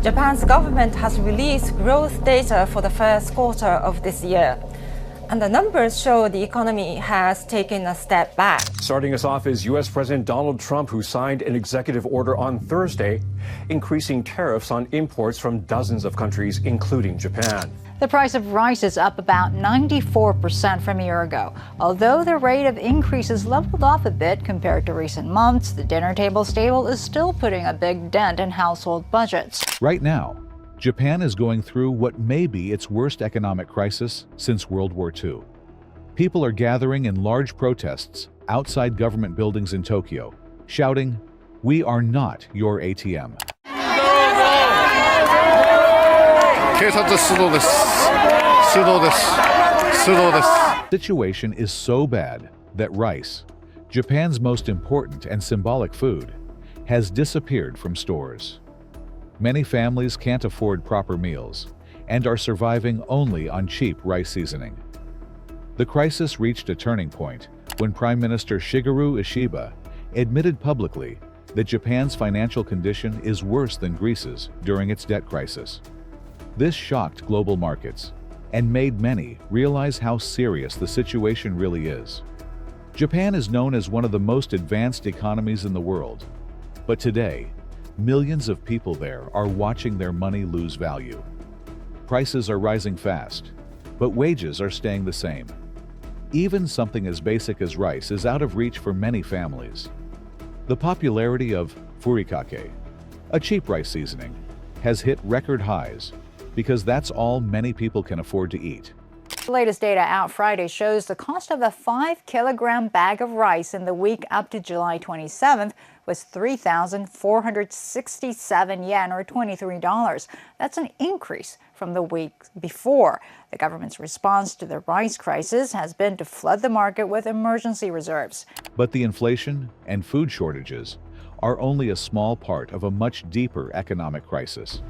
Japan's government has released growth data for the first quarter of this year, and the numbers show the economy has taken a step back. Starting us off is U.S. President Donald Trump, who signed an executive order on Thursday, increasing tariffs on imports from dozens of countries, including Japan. The price of rice is up about 94% from a year ago. Although the rate of increase has leveled off a bit compared to recent months, the dinner table staple is still putting a big dent in household budgets. Right now, Japan is going through what may be its worst economic crisis since World War II. People are gathering in large protests outside government buildings in Tokyo, shouting, "We are not your ATM." The situation is so bad that rice, Japan's most important and symbolic food, has disappeared from stores. Many families can't afford proper meals and are surviving only on cheap rice seasoning. The crisis reached a turning point when Prime Minister Shigeru Ishiba admitted publicly that Japan's financial condition is worse than Greece's during its debt crisis. This shocked global markets and made many realize how serious the situation really is. Japan is known as one of the most advanced economies in the world, but today, millions of people there are watching their money lose value. Prices are rising fast, but wages are staying the same. Even something as basic as rice is out of reach for many families. The popularity of furikake, a cheap rice seasoning, has hit record highs because that's all many people can afford to eat. The latest data out Friday shows the cost of a 5-kilogram bag of rice in the week up to July 27th was 3,467 yen, or $23. That's an increase from the week before. The government's response to the rice crisis has been to flood the market with emergency reserves. But the inflation and food shortages are only a small part of a much deeper economic crisis.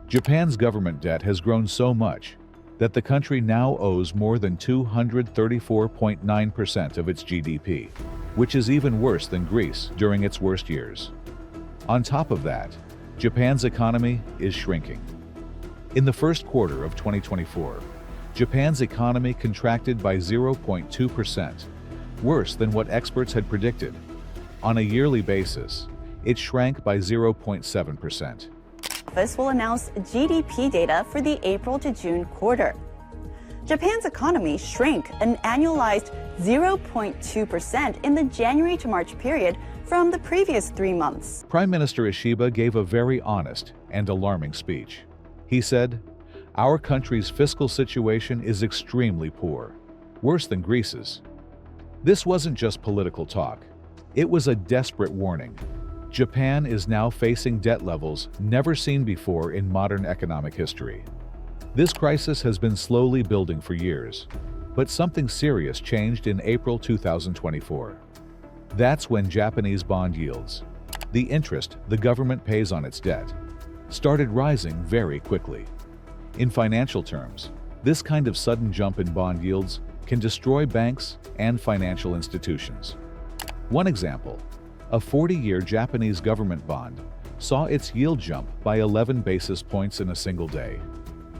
Japan's government debt has grown so much that the country now owes more than 234.9% of its GDP, which is even worse than Greece during its worst years. On top of that, Japan's economy is shrinking. In the first quarter of 2024, Japan's economy contracted by 0.2%, worse than what experts had predicted. On a yearly basis, it shrank by 0.7%. Office will announce GDP data for the April to June quarter. Japan's economy shrank an annualized 0.2% in the January to March period from the previous 3 months. Prime Minister Ishiba gave a very honest and alarming speech. He said, "Our country's fiscal situation is extremely poor, worse than Greece's." This wasn't just political talk. It was a desperate warning. Japan is now facing debt levels never seen before in modern economic history. This crisis has been slowly building for years, but something serious changed in April 2024. That's when Japanese bond yields, the interest the government pays on its debt, started rising very quickly. In financial terms, this kind of sudden jump in bond yields can destroy banks and financial institutions. One example, a 40-year Japanese government bond saw its yield jump by 11 basis points in a single day.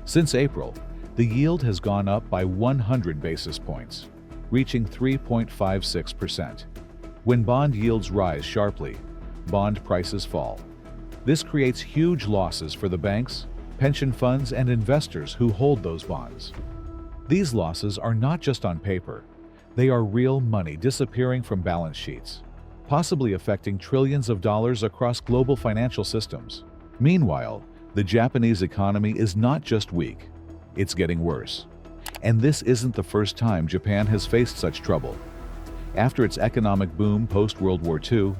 Since April, the yield has gone up by 100 basis points, reaching 3.56%. When bond yields rise sharply, bond prices fall. This creates huge losses for the banks, pension funds, and investors who hold those bonds. These losses are not just on paper. They are real money disappearing from balance sheets, possibly affecting trillions of dollars across global financial systems. Meanwhile, the Japanese economy is not just weak, it's getting worse. And this isn't the first time Japan has faced such trouble. After its economic boom post-World War II,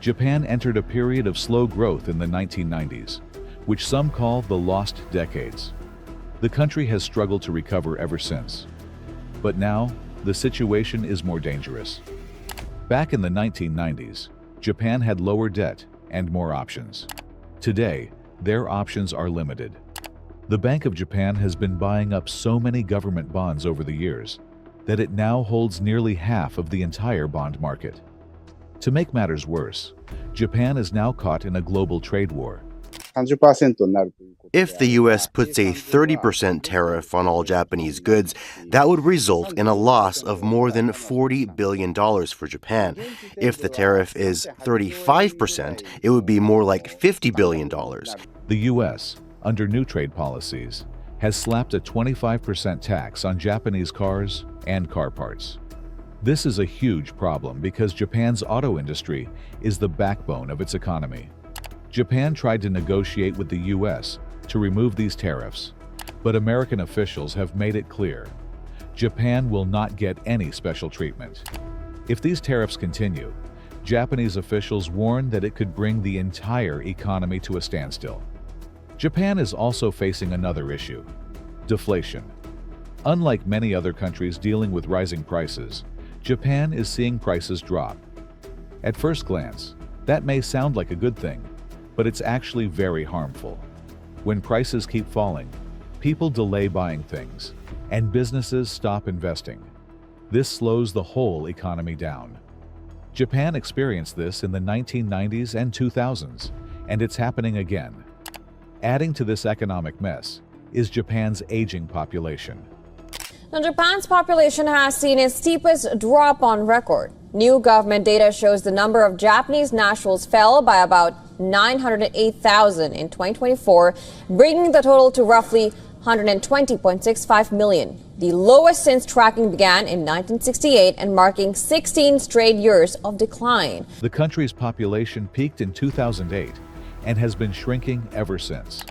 Japan entered a period of slow growth in the 1990s, which some call the lost decades. The country has struggled to recover ever since. But now, the situation is more dangerous. Back in the 1990s, Japan had lower debt and more options. Today, their options are limited. The Bank of Japan has been buying up so many government bonds over the years that it now holds nearly half of the entire bond market. To make matters worse, Japan is now caught in a global trade war. If the U.S. puts a 30% tariff on all Japanese goods, that would result in a loss of more than $40 billion for Japan. If the tariff is 35%, it would be more like $50 billion. The U.S., under new trade policies, has slapped a 25% tax on Japanese cars and car parts. This is a huge problem because Japan's auto industry is the backbone of its economy. Japan tried to negotiate with the U.S. to remove these tariffs, but American officials have made it clear Japan will not get any special treatment. If these tariffs continue, Japanese officials warn that it could bring the entire economy to a standstill. Japan is also facing another issue: deflation. Unlike many other countries dealing with rising prices, Japan is seeing prices drop. At first glance, that may sound like a good thing, but it's actually very harmful. When prices keep falling, people delay buying things, and businesses stop investing. This slows the whole economy down. Japan experienced this in the 1990s and 2000s, and it's happening again. Adding to this economic mess is Japan's aging population. Now, Japan's population has seen its steepest drop on record. New government data shows the number of Japanese nationals fell by about 908,000 in 2024, bringing the total to roughly 120.65 million, the lowest since tracking began in 1968 and marking 16 straight years of decline. The country's population peaked in 2008 and has been shrinking ever since.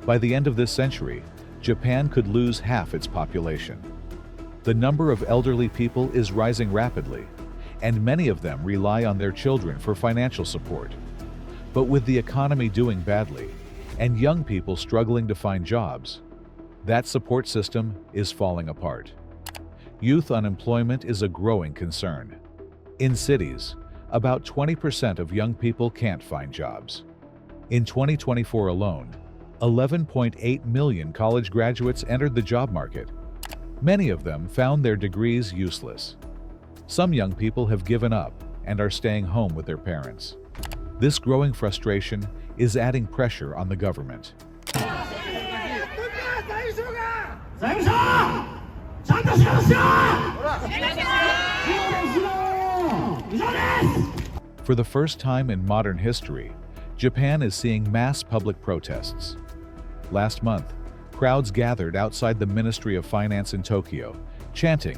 By the end of this century, Japan could lose half its population. The number of elderly people is rising rapidly, and many of them rely on their children for financial support. But with the economy doing badly and young people struggling to find jobs, that support system is falling apart. Youth unemployment is a growing concern. In cities, about 20% of young people can't find jobs. In 2024 alone, 11.8 million college graduates entered the job market. Many of them found their degrees useless. Some young people have given up and are staying home with their parents. This growing frustration is adding pressure on the government. For the first time in modern history, Japan is seeing mass public protests. Last month, crowds gathered outside the Ministry of Finance in Tokyo, chanting,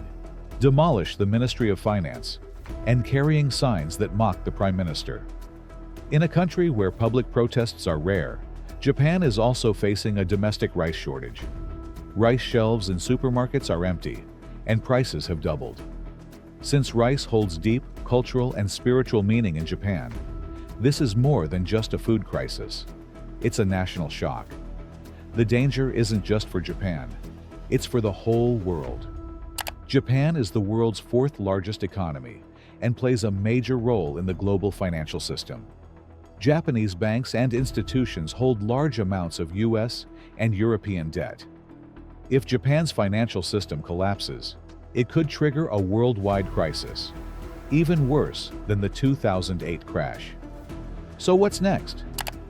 "Demolish the Ministry of Finance," and carrying signs that mock the Prime Minister. In a country where public protests are rare, Japan is also facing a domestic rice shortage. Rice shelves in supermarkets are empty, and prices have doubled. Since rice holds deep cultural and spiritual meaning in Japan, this is more than just a food crisis. It's a national shock. The danger isn't just for Japan, it's for the whole world. Japan is the world's fourth largest economy and plays a major role in the global financial system. Japanese banks and institutions hold large amounts of US and European debt. If Japan's financial system collapses, it could trigger a worldwide crisis, even worse than the 2008 crash. So what's next?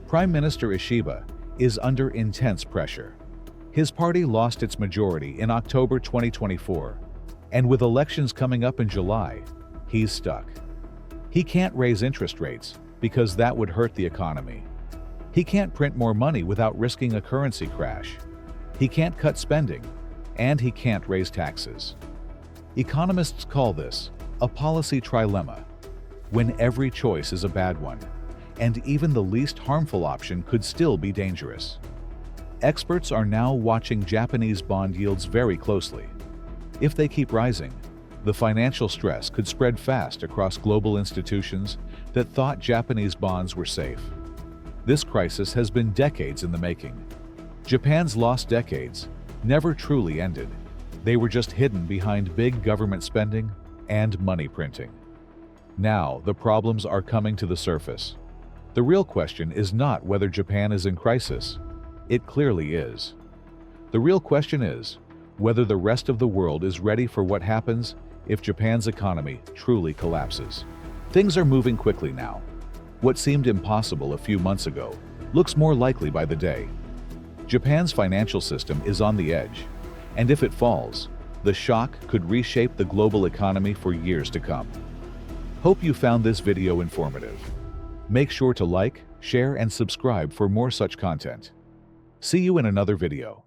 Prime Minister Ishiba is under intense pressure. His party lost its majority in October 2024, and with elections coming up in July, he's stuck. He can't raise interest rates because that would hurt the economy. He can't print more money without risking a currency crash. He can't cut spending, and he can't raise taxes. Economists call this a policy trilemma, when every choice is a bad one, and even the least harmful option could still be dangerous. Experts are now watching Japanese bond yields very closely. If they keep rising, the financial stress could spread fast across global institutions that thought Japanese bonds were safe. This crisis has been decades in the making. Japan's lost decades never truly ended. They were just hidden behind big government spending and money printing. Now, the problems are coming to the surface. The real question is not whether Japan is in crisis. It clearly is. The real question is whether the rest of the world is ready for what happens if Japan's economy truly collapses. Things are moving quickly now. What seemed impossible a few months ago looks more likely by the day. Japan's financial system is on the edge, and if it falls, the shock could reshape the global economy for years to come. Hope you found this video informative. Make sure to like, share, and subscribe for more such content. See you in another video.